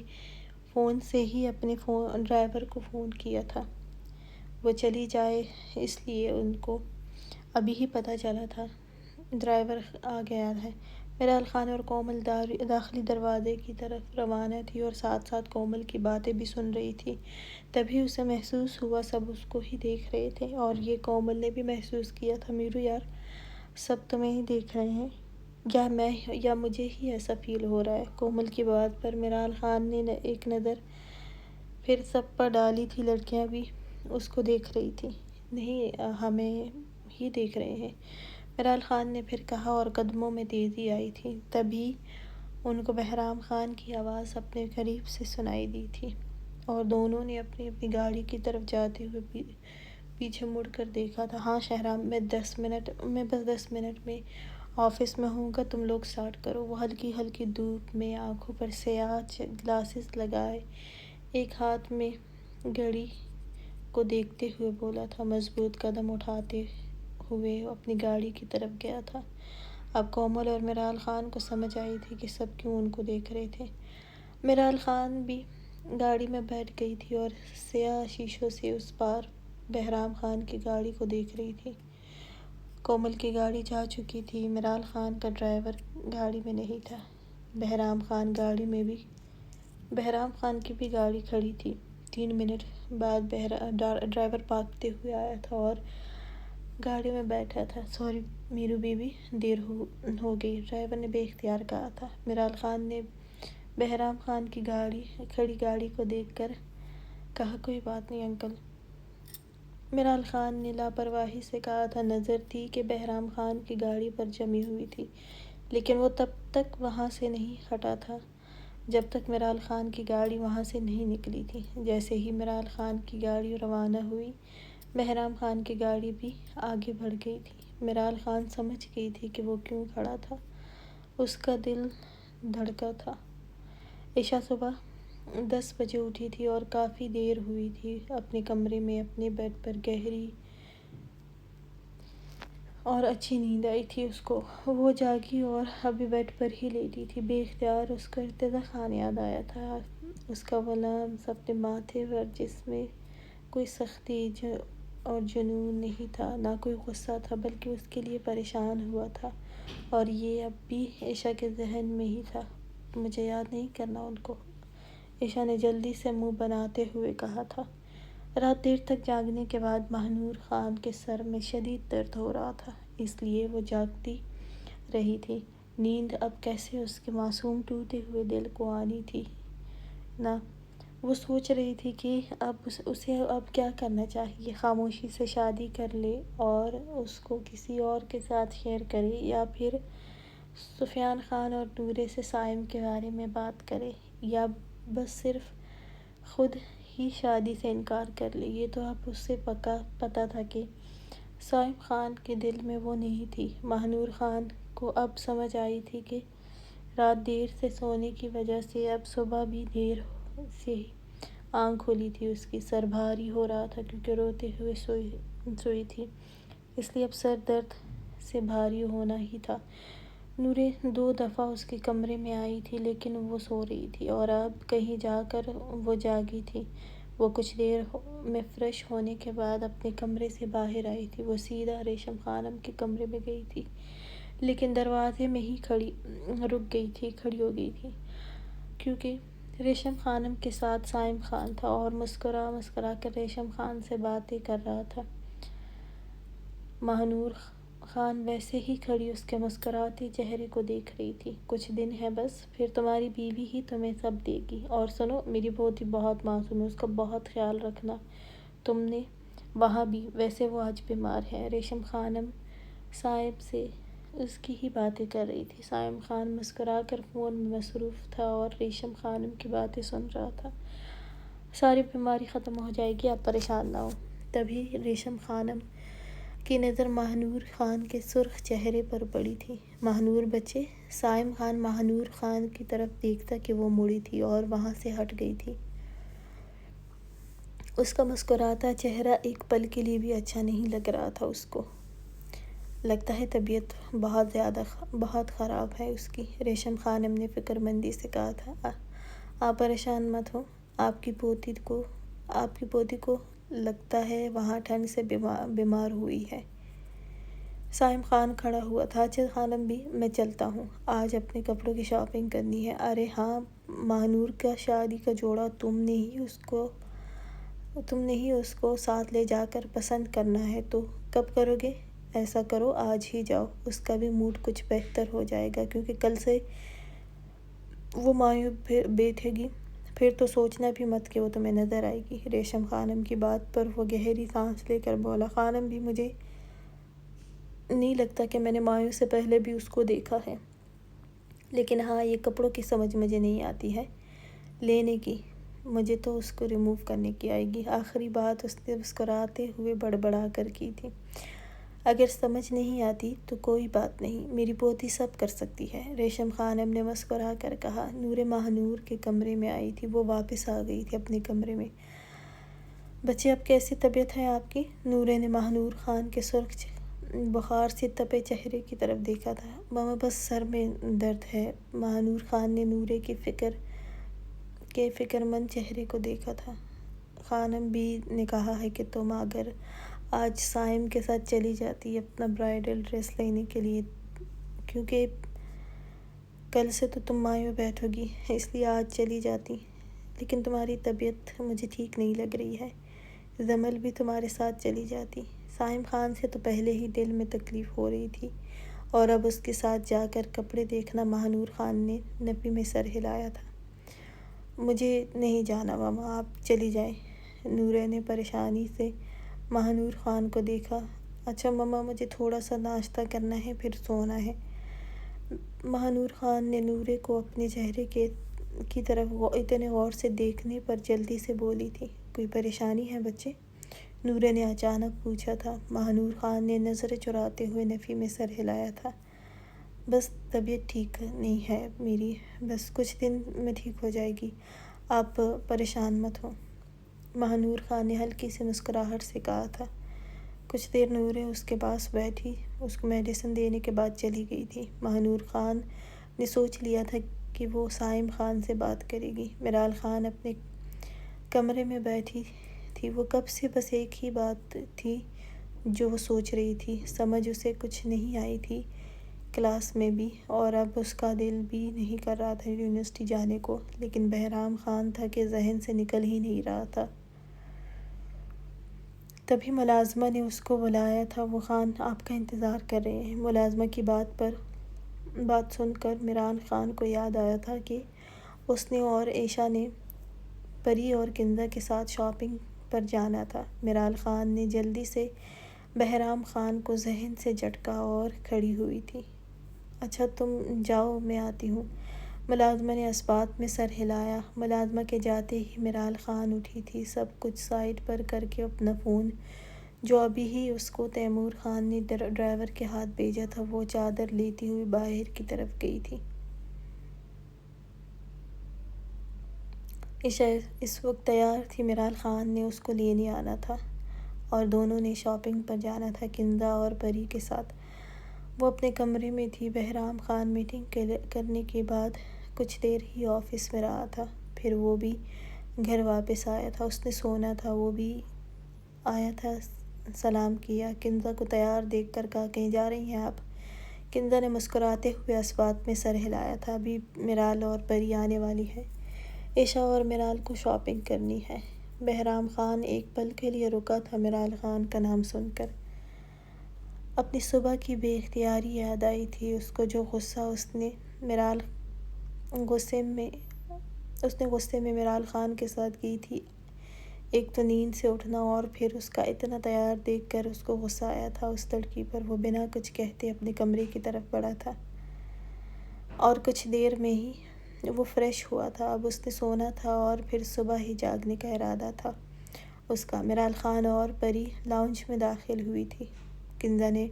فون سے ہی اپنے ڈرائیور کو فون کیا تھا۔ وہ چلی جائے اس لیے ان کو ابھی ہی پتہ چلا تھا ڈرائیور آ گیا ہے۔ میرال خان اور کومل داخلی دروازے کی طرف روانہ تھی اور ساتھ ساتھ کومل کی باتیں بھی سن رہی تھی۔ تبھی اسے محسوس ہوا سب اس کو ہی دیکھ رہے تھے اور یہ کومل نے بھی محسوس کیا تھا، میرو یار، سب تمہیں ہی دیکھ رہے ہیں، یا مجھے ہی ایسا فیل ہو رہا ہے۔ کومل کی بات پر میرال خان نے ایک نظر پھر سب پر ڈالی تھی۔ لڑکیاں بھی اس کو دیکھ رہی تھیں۔ نہیں، ہمیں ہی دیکھ رہے ہیں، میرال خان نے پھر کہا اور قدموں میں تیزی آئی تھی۔ تبھی ان کو بہرام خان کی آواز اپنے قریب سے سنائی دی تھی اور دونوں نے اپنی اپنی گاڑی کی طرف جاتے ہوئے پیچھے مڑ کر دیکھا تھا۔ ہاں شہرام، میں بس 10 منٹ میں آفس میں ہوں گا، تم لوگ سٹارٹ کرو۔ وہ ہلکی ہلکی دھوپ میں آنکھوں پر سیاہ گلاسز لگائے ایک ہاتھ میں گھڑی کو دیکھتے ہوئے بولا تھا۔ مضبوط قدم اٹھاتے ہوئے اپنی گاڑی کی طرف گیا تھا۔ اب کومل اور میرال خان کو سمجھ آئی تھی کہ سب کیوں ان کو دیکھ رہے تھے۔ میرال خان بھی گاڑی میں بیٹھ گئی تھی اور سیاہ شیشوں سے اس پار بہرام خان کی گاڑی کو دیکھ رہی تھی۔ کومل کی گاڑی جا چکی تھی۔ میرال خان کا ڈرائیور گاڑی میں نہیں تھا۔ بہرام خان کی بھی گاڑی کھڑی تھی۔ 3 منٹ بعد ڈرائیور بھاگتے ہوئے آیا تھا اور گاڑی میں بیٹھا تھا۔ سوری میرو بیبی، دیر ہو گئی، ڈرائیور نے بے اختیار کہا تھا۔ میرال خان نے بہرام خان کی کھڑی گاڑی کو دیکھ کر کہا، کوئی بات نہیں انکل۔ میرال خان نے لاپرواہی سے کہا تھا۔ نظر تھی کہ بہرام خان کی گاڑی پر جمی ہوئی تھی، لیکن وہ تب تک وہاں سے نہیں ہٹا تھا جب تک میرال خان کی گاڑی وہاں سے نہیں نکلی تھی۔ جیسے ہی میرال خان کی گاڑی روانہ ہوئی، بہرام خان کی گاڑی بھی آگے بڑھ گئی تھی۔ میرال خان سمجھ گئی تھی کہ وہ کیوں کھڑا تھا۔ اس کا دل دھڑکا تھا۔ عشا صبح 10 بجے اٹھی تھی اور کافی دیر ہوئی تھی۔ اپنے کمرے میں اپنے بیڈ پر گہری اور اچھی نیند آئی تھی اس کو۔ وہ جاگی اور ابھی بیڈ پر ہی لیٹی تھی۔ بے اختیار اس کو ارتضیٰ خان یاد آیا تھا۔ اس کا وہ لمس اپنے ماتھے پر جس میں کوئی سختی اور جنون نہیں تھا، نہ کوئی غصہ تھا، بلکہ اس کے لیے پریشان ہوا تھا، اور یہ اب بھی عشا کے ذہن میں ہی تھا۔ مجھے یاد نہیں کرنا ان کو، عائشہ نے جلدی سے منہ بناتے ہوئے کہا تھا۔ رات دیر تک جاگنے کے بعد ماہنور خان کے سر میں شدید درد ہو رہا تھا، اس لیے وہ جاگتی رہی تھی۔ نیند اب کیسے اس کے معصوم ٹوٹے ہوئے دل کو آنی تھی نہ۔ وہ سوچ رہی تھی کہ اسے اب کیا کرنا چاہیے، خاموشی سے شادی کر لے اور اس کو کسی اور کے ساتھ شیئر کرے، یا پھر سفیان خان اور نورے سے صائم کے بارے میں بات کرے، یا بس صرف خود ہی شادی سے انکار کر لے۔ یہ تو اب اسے پکا پتہ تھا کہ صائم خان کے دل میں وہ نہیں تھی۔ ماہنور خان کو اب سمجھ آئی تھی کہ رات دیر سے سونے کی وجہ سے اب صبح بھی دیر سے ہی آنکھ کھلی تھی اس کی۔ سر بھاری ہو رہا تھا کیونکہ روتے ہوئے سوئی تھی، اس لیے اب سر درد سے بھاری ہونا ہی تھا۔ نورے 2 دفعہ اس کے کمرے میں آئی تھی لیکن وہ سو رہی تھی، اور اب کہیں جا کر وہ جاگی تھی۔ وہ کچھ دیر میں فریش ہونے کے بعد اپنے کمرے سے باہر آئی تھی۔ وہ سیدھا ریشم خانم کے کمرے میں گئی تھی، لیکن دروازے میں ہی کھڑی ہو گئی تھی، کیونکہ ریشم خانم کے ساتھ صائم خان تھا اور مسکرا کر ریشم خان سے باتیں کر رہا تھا۔ ماہنور خان ویسے ہی کھڑی اس کے مسکراتے چہرے کو دیکھ رہی تھی۔ کچھ دن ہے بس، پھر تمہاری بیوی ہی تمہیں سب دے گی، اور سنو، میری پوتی بہت معصوم ہے، اس کا بہت خیال رکھنا تم نے وہاں بھی۔ ویسے وہ آج بیمار ہے۔ ریشم خانم صائم سے اس کی ہی باتیں کر رہی تھی۔ صائم خان مسکرا کر فون میں مصروف تھا اور ریشم خانم کی باتیں سن رہا تھا۔ ساری بیماری ختم ہو جائے گی، آپ پریشان نہ ہو۔ تبھی ریشم خانم کی نظر ماہنور خان کے سرخ چہرے پر پڑی تھی۔ ماہنور بچے، صائم خان ماہنور خان کی طرف دیکھتا کہ وہ مڑی تھی اور وہاں سے ہٹ گئی تھی۔ اس کا مسکراتا چہرہ ایک پل کے لیے بھی اچھا نہیں لگ رہا تھا۔ اس کو لگتا ہے طبیعت بہت خراب ہے اس کی، ریشم خانم نے فکر مندی سے کہا تھا۔ آپ پریشان مت ہو، آپ کی پوتی کو لگتا ہے وہاں ٹھنڈ سے بیمار ہوئی ہے۔ صائم خان کھڑا ہوا تھا۔ اچھا خانم بھی، میں چلتا ہوں، آج اپنے کپڑوں کی شاپنگ کرنی ہے۔ ارے ہاں، ماہنور کا شادی کا جوڑا تم نے ہی اس کو ساتھ لے جا کر پسند کرنا ہے، تو کب کرو گے؟ ایسا کرو، آج ہی جاؤ، اس کا بھی موڈ کچھ بہتر ہو جائے گا، کیونکہ کل سے وہ مایوس بیٹھے گی، پھر تو سوچنا بھی مت کہ وہ تمہیں نظر آئے گی۔ ریشم خانم کی بات پر وہ گہری سانس لے کر بولا، خانم بھی، مجھے نہیں لگتا کہ میں نے مایوس سے پہلے بھی اس کو دیکھا ہے، لیکن ہاں، یہ کپڑوں کی سمجھ مجھے نہیں آتی ہے لینے کی، مجھے تو اس کو ریموو کرنے کی آئے گی۔ آخری بات اس نے مسکراتے ہوئے بڑبڑا کر کی تھی۔ اگر سمجھ نہیں آتی تو کوئی بات نہیں، میری پوتی سب کر سکتی ہے، ریشم خانم نے مسکرا کر کہا۔ نورے ماہنور کے کمرے میں آئی تھی، وہ واپس آ گئی تھی اپنے کمرے میں۔ بچے، اب کیسی طبیعت ہے آپ کی؟ نورے نے ماہنور خان کے سرخ بخار سے تپے چہرے کی طرف دیکھا تھا۔ ماما، بس سر میں درد ہے۔ ماہنور خان نے نورے کے فکر مند چہرے کو دیکھا تھا۔ خانم بی نے کہا ہے کہ تم اگر آج صائم کے ساتھ چلی جاتی اپنا برائڈل ڈریس لینے کے لیے، کیونکہ کل سے تو تم مایو بیٹھو گی، اس لیے آج چلی جاتی، لیکن تمہاری طبیعت مجھے ٹھیک نہیں لگ رہی ہے، جمل بھی تمہارے ساتھ چلی جاتی۔ صائم خان سے تو پہلے ہی دل میں تکلیف ہو رہی تھی، اور اب اس کے ساتھ جا کر کپڑے دیکھنا۔ ماہنور خان نے نفی میں سر ہلایا تھا۔ مجھے نہیں جانا ماما، آپ چلی جائیں۔ نورے نے پریشانی سے ماہنور خان کو دیکھا۔ اچھا ماما، مجھے تھوڑا سا ناشتہ کرنا ہے، پھر سونا ہے۔ ماہنور خان نے نورے کو اپنے چہرے کی طرف اتنے غور سے دیکھنے پر جلدی سے بولی تھی، کوئی پریشانی ہے بچے؟ نورے نے اچانک پوچھا تھا۔ ماہنور خان نے نظریں چراتے ہوئے نفی میں سر ہلایا تھا۔ بس طبیعت ٹھیک نہیں ہے میری، بس کچھ دن میں ٹھیک ہو جائے گی، آپ پریشان مت ہو، ماہنور خان نے ہلکی سی مسکراہٹ سے کہا تھا۔ کچھ دیر نورے اس کے پاس بیٹھی، اس کو میڈیسن دینے کے بعد چلی گئی تھی۔ ماہنور خان نے سوچ لیا تھا کہ وہ صائم خان سے بات کرے گی۔ میرال خان اپنے کمرے میں بیٹھی تھی، وہ کب سے بس ایک ہی بات تھی جو وہ سوچ رہی تھی۔ سمجھ اسے کچھ نہیں آئی تھی کلاس میں بھی، اور اب اس کا دل بھی نہیں کر رہا تھا یونیورسٹی جانے کو، لیکن بہرام خان تھا کہ ذہن سے نکل ہی نہیں رہا تھا۔ تبھی ملازمہ نے اس کو بلایا تھا۔ وہ خان آپ کا انتظار کر رہے ہیں۔ ملازمہ کی بات سن کر عمران خان کو یاد آیا تھا کہ اس نے اور عائشہ نے پری اور کنزا کے ساتھ شاپنگ پر جانا تھا۔ عمران خان نے جلدی سے بہرام خان کو ذہن سے جھٹکا اور کھڑی ہوئی تھی۔ اچھا تم جاؤ، میں آتی ہوں۔ ملازمہ نے اس بات میں سر ہلایا۔ ملازمہ کے جاتے ہی عمران خان اٹھی تھی۔ سب کچھ سائڈ پر کر کے اپنا فون، جو ابھی ہی اس کو تیمور خان نے ڈرائیور کے ہاتھ بھیجا تھا، وہ چادر لیتی ہوئی باہر کی طرف گئی تھی۔ عائشہ اس وقت تیار تھی۔ عمران خان نے اس کو لینے آنا تھا اور دونوں نے شاپنگ پر جانا تھا، کنزا اور پری کے ساتھ۔ وہ اپنے کمرے میں تھی۔ بہرام خان میٹنگ کرنے کے بعد کچھ دیر ہی آفس میں رہا تھا، پھر وہ بھی گھر واپس آیا تھا۔ اس نے سونا تھا، وہ بھی آیا تھا، سلام کیا۔ کنزا کو تیار دیکھ کر کہا کہیں جا رہی ہیں آپ؟ کنزا نے مسکراتے ہوئے اس بات میں سر ہلایا تھا، ابھی میرال اور پری آنے والی ہے، عائشہ اور میرال کو شاپنگ کرنی ہے۔ بہرام خان ایک پل کے لیے رکا تھا عمران خان کا نام سن کر۔ اپنی صبح کی بے اختیاری یاد آئی تھی اس کو، جو غصہ اس نے غصے میں عمران خان کے ساتھ کی تھی۔ ایک تو نیند سے اٹھنا اور پھر اس کا اتنا تیار دیکھ کر اس کو غصہ آیا تھا اس لڑکی پر۔ وہ بنا کچھ کہتے اپنے کمرے کی طرف بڑھا تھا اور کچھ دیر میں ہی وہ فریش ہوا تھا۔ اب اس نے سونا تھا اور پھر صبح ہی جاگنے کا ارادہ تھا اس کا۔ عمران خان اور پری لاؤنج میں داخل ہوئی تھی۔ کنزا نے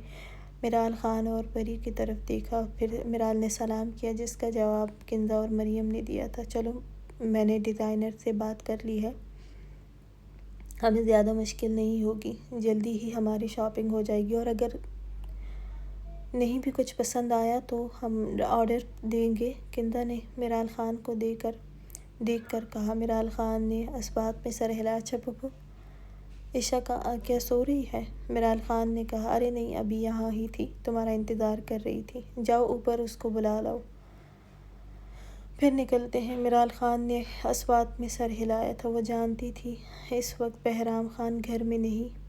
عمران خان اور پری کی طرف دیکھا، پھر عمران نے سلام کیا، جس کا جواب کنزا اور مریم نے دیا تھا۔ چلو میں نے ڈیزائنر سے بات کر لی ہے، ہمیں زیادہ مشکل نہیں ہوگی، جلدی ہی ہماری شاپنگ ہو جائے گی، اور اگر نہیں بھی کچھ پسند آیا تو ہم آرڈر دیں گے، کنزا نے عمران خان کو دیکھ کر کہا۔ عمران خان نے اس بات میں سر ہلایا۔ اچھا پھپھو، عائشہ کیا سو رہی ہے؟ عمران خان نے کہا، ارے نہیں، ابھی یہاں ہی تھی، تمہارا انتظار کر رہی تھی، جاؤ اوپر اس کو بلا لاؤ، پھر نکلتے ہیں۔ عمران خان نے اس بات میں سر ہلایا تھا، وہ جانتی تھی اس وقت بہرام خان گھر میں نہیں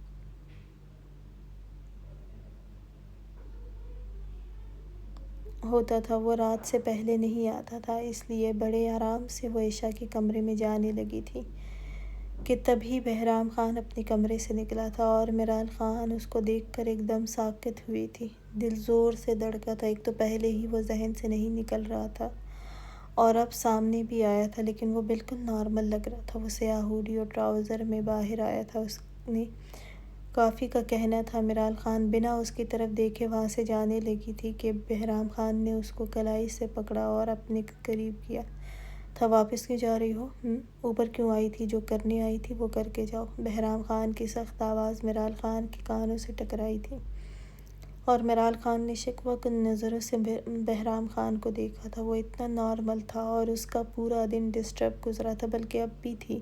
ہوتا تھا، وہ رات سے پہلے نہیں آتا تھا، اس لیے بڑے آرام سے وہ عائشہ کے کمرے میں جانے لگی تھی کہ تبھی بہرام خان اپنے کمرے سے نکلا تھا اور عمران خان اس کو دیکھ کر ایک دم ساکت ہوئی تھی۔ دل زور سے دھڑکا تھا، ایک تو پہلے ہی وہ ذہن سے نہیں نکل رہا تھا اور اب سامنے بھی آیا تھا، لیکن وہ بالکل نارمل لگ رہا تھا۔ وہ سیاہ ہوڈی اور ٹراؤزر میں باہر آیا تھا، اس نے کافی کا کہنا تھا۔ عمران خان بنا اس کی طرف دیکھے وہاں سے جانے لگی تھی کہ بہرام خان نے اس کو کلائی سے پکڑا اور اپنے قریب کیا تھا۔ واپس کیوں جا رہی ہو؟ اوپر کیوں آئی تھی؟ جو کرنے آئی تھی وہ کر کے جاؤ۔ بہرام خان کی سخت آواز عمران خان کے کانوں سے ٹکرائی تھی اور عمران خان نے شکوہ کن نظروں سے بہرام خان کو دیکھا تھا۔ وہ اتنا نارمل تھا اور اس کا پورا دن ڈسٹرب گزرا تھا، بلکہ اب بھی تھی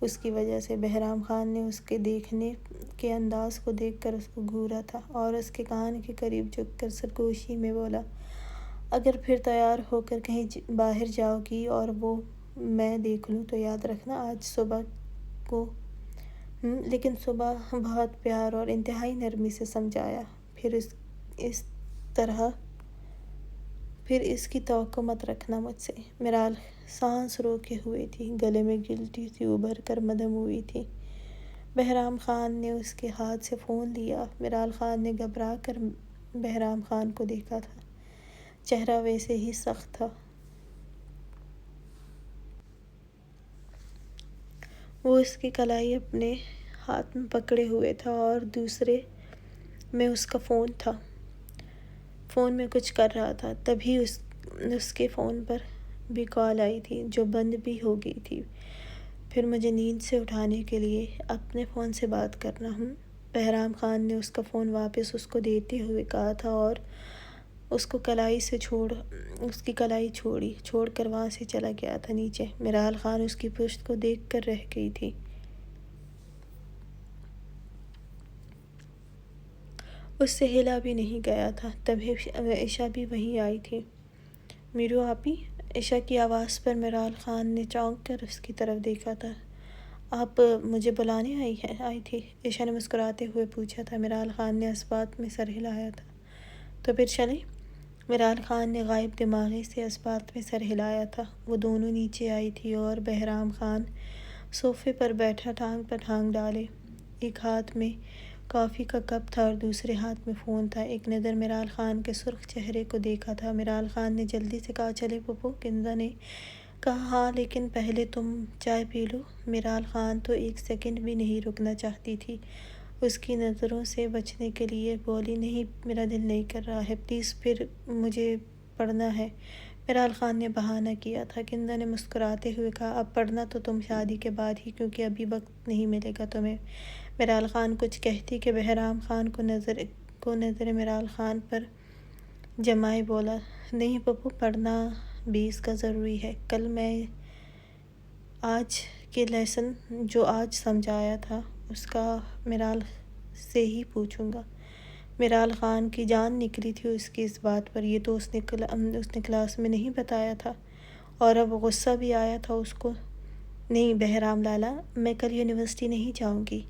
اس کی وجہ سے۔ بہرام خان نے اس کے دیکھنے کے انداز کو دیکھ کر اس کو گھورا تھا اور اس کے کان کے قریب جھک کر سرگوشی میں بولا، اگر پھر تیار ہو کر کہیں باہر جاؤ گی اور وہ میں دیکھ لوں تو یاد رکھنا آج صبح کو۔ لیکن صبح بہت پیار اور انتہائی نرمی سے سمجھایا، پھر اس کی توقع مت رکھنا مجھ سے۔ میرال سانس روکے ہوئے تھی، گلے میں گلٹی سی ابھر کر مدھم ہوئی تھی۔ بہرام خان نے اس کے ہاتھ سے فون لیا۔ عمران خان نے گھبرا کر بہرام خان کو دیکھا تھا، چہرہ ویسے ہی سخت تھا۔ وہ اس کی کلائی اپنے ہاتھ میں پکڑے ہوئے تھا اور دوسرے میں اس کا فون تھا، فون میں کچھ کر رہا تھا۔ تبھی اس کے فون پر بھی کال آئی تھی، جو بند بھی ہو گئی تھی۔ پھر مجھے نیند سے اٹھانے کے لیے اپنے فون سے بات کرنا۔ بہرام خان نے اس کا فون واپس اس کو دیتے ہوئے کہا تھا اور اس کی کلائی چھوڑ کر وہاں سے چلا گیا تھا نیچے۔ عمران خان اس کی پشت کو دیکھ کر رہ گئی تھی۔ اس سے ہلا بھی نہیں گیا تھا۔ تبھی عشا بھی وہیں آئی تھی۔ میرو آپی، عشا کی آواز پر میرال خان نے چونک کر اس کی طرف دیکھا تھا۔ آپ مجھے بلانے آئی تھی؟ عشا نے مسکراتے ہوئے پوچھا تھا۔ میرال خان نے اسبات میں سر ہلایا تھا۔ تو پھر چلیں؟ میرال خان نے غائب دماغی سے اسبات میں سر ہلایا تھا۔ وہ دونوں نیچے آئی تھی اور بہرام خان صوفے پر بیٹھا ٹانگ پر ٹانگ ڈالے۔ ایک ہاتھ میں کافی کا کپ تھا اور دوسرے ہاتھ میں فون تھا۔ ایک نظر میرال خان کے سرخ چہرے کو دیکھا تھا۔ میرال خان نے جلدی سے کہا، چلے پھپھو؟ کنزا نے کہا، ہاں لیکن پہلے تم چائے پی لو۔ میرال خان تو ایک سیکنڈ بھی نہیں رکنا چاہتی تھی۔ اس کی نظروں سے بچنے کے لیے بولی، نہیں میرا دل نہیں کر رہا ہے، پلیز، پھر مجھے پڑھنا ہے۔ میرال خان نے بہانہ کیا تھا۔ کنزا نے مسکراتے ہوئے کہا، اب پڑھنا تو تم شادی کے بعد ہی، کیونکہ ابھی وقت نہیں ملے گا تمہیں۔ میرال خان کچھ کہتی کہ بہرام خان کو نظر میرال خان پر جمائے بولا، نہیں پھپھو، پڑھنا بھی اس کا ضروری ہے۔ کل میں آج کے لیسن جو آج سمجھایا تھا اس کا میرال سے ہی پوچھوں گا۔ میرال خان کی جان نکلی تھی اس کی اس بات پر۔ یہ تو اس نے کلاس میں نہیں بتایا تھا، اور اب غصہ بھی آیا تھا اس کو۔ نہیں بہرام لالا، میں کل یونیورسٹی نہیں جاؤں گی۔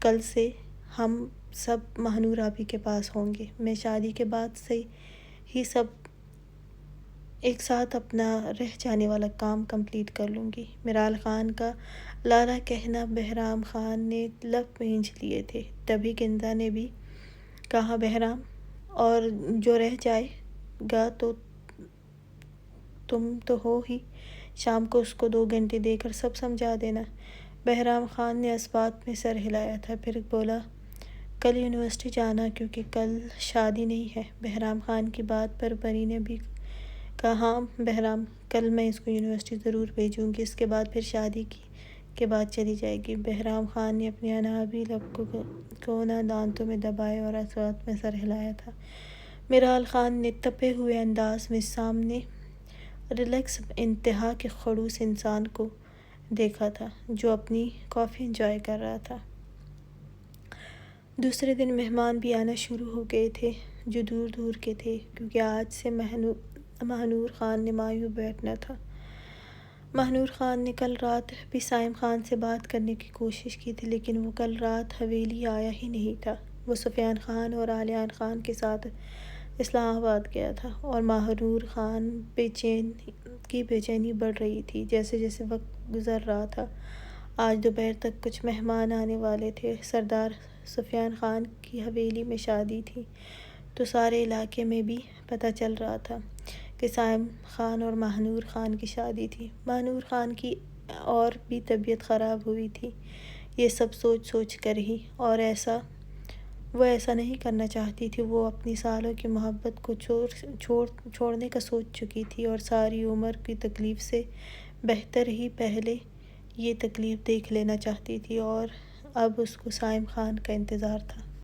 کل سے ہم سب مہنور آپی کے پاس ہوں گے۔ میں شادی کے بعد سے ہی سب ایک ساتھ اپنا رہ جانے والا کام کمپلیٹ کر لوں گی۔ میرال خان کا لالا کہنا بہرام خان نے لب بھینچ لیے تھے۔ تبھی کنزا نے بھی کہا، بہرام، اور جو رہ جائے گا تو تم تو ہو ہی، شام کو اس کو 2 گھنٹے دے کر سب سمجھا دینا۔ بہرام خان نے اسبات میں سر ہلایا تھا، پھر بولا، کل یونیورسٹی جانا کیونکہ کل شادی نہیں ہے۔ بہرام خان کی بات پر پری نے بھی کہا، ہاں بہرام، کل میں اس کو یونیورسٹی ضرور بھیجوں گی، اس کے بعد پھر شادی کے بعد چلی جائے گی۔ بہرام خان نے اپنے انابی لب کو کونا دانتوں میں دبائے اور اسبات میں سر ہلایا تھا۔ میرال خان نے تپے ہوئے انداز میں سامنے ریلیکس انتہا کے خڑوس انسان کو دیکھا تھا جو اپنی کافی انجوائے کر رہا تھا۔ دوسرے دن مہمان بھی آنا شروع ہو گئے تھے جو دور دور کے تھے، کیونکہ آج سے مہنور خان نے مایوں بیٹھنا تھا۔ مہنور خان نے کل رات بھی سائم خان سے بات کرنے کی کوشش کی تھی، لیکن وہ کل رات حویلی آیا ہی نہیں تھا۔ وہ سفیان خان اور علیان خان کے ساتھ اسلام آباد گیا تھا، اور مہنور خان کی بے چینی بڑھ رہی تھی جیسے جیسے وقت گزر رہا تھا۔ آج دوپہر تک کچھ مہمان آنے والے تھے۔ سردار سفیان خان کی حویلی میں شادی تھی، تو سارے علاقے میں بھی پتہ چل رہا تھا کہ سائم خان اور مہنور خان کی شادی تھی۔ مہنور خان کی اور بھی طبیعت خراب ہوئی تھی، یہ سب سوچ سوچ کر ہی، اور وہ ایسا نہیں کرنا چاہتی تھی۔ وہ اپنی سالوں کی محبت کو چھوڑنے کا سوچ چکی تھی، اور ساری عمر کی تکلیف سے بہتر ہی پہلے یہ تکلیف دیکھ لینا چاہتی تھی، اور اب اس کو سائم خان کا انتظار تھا۔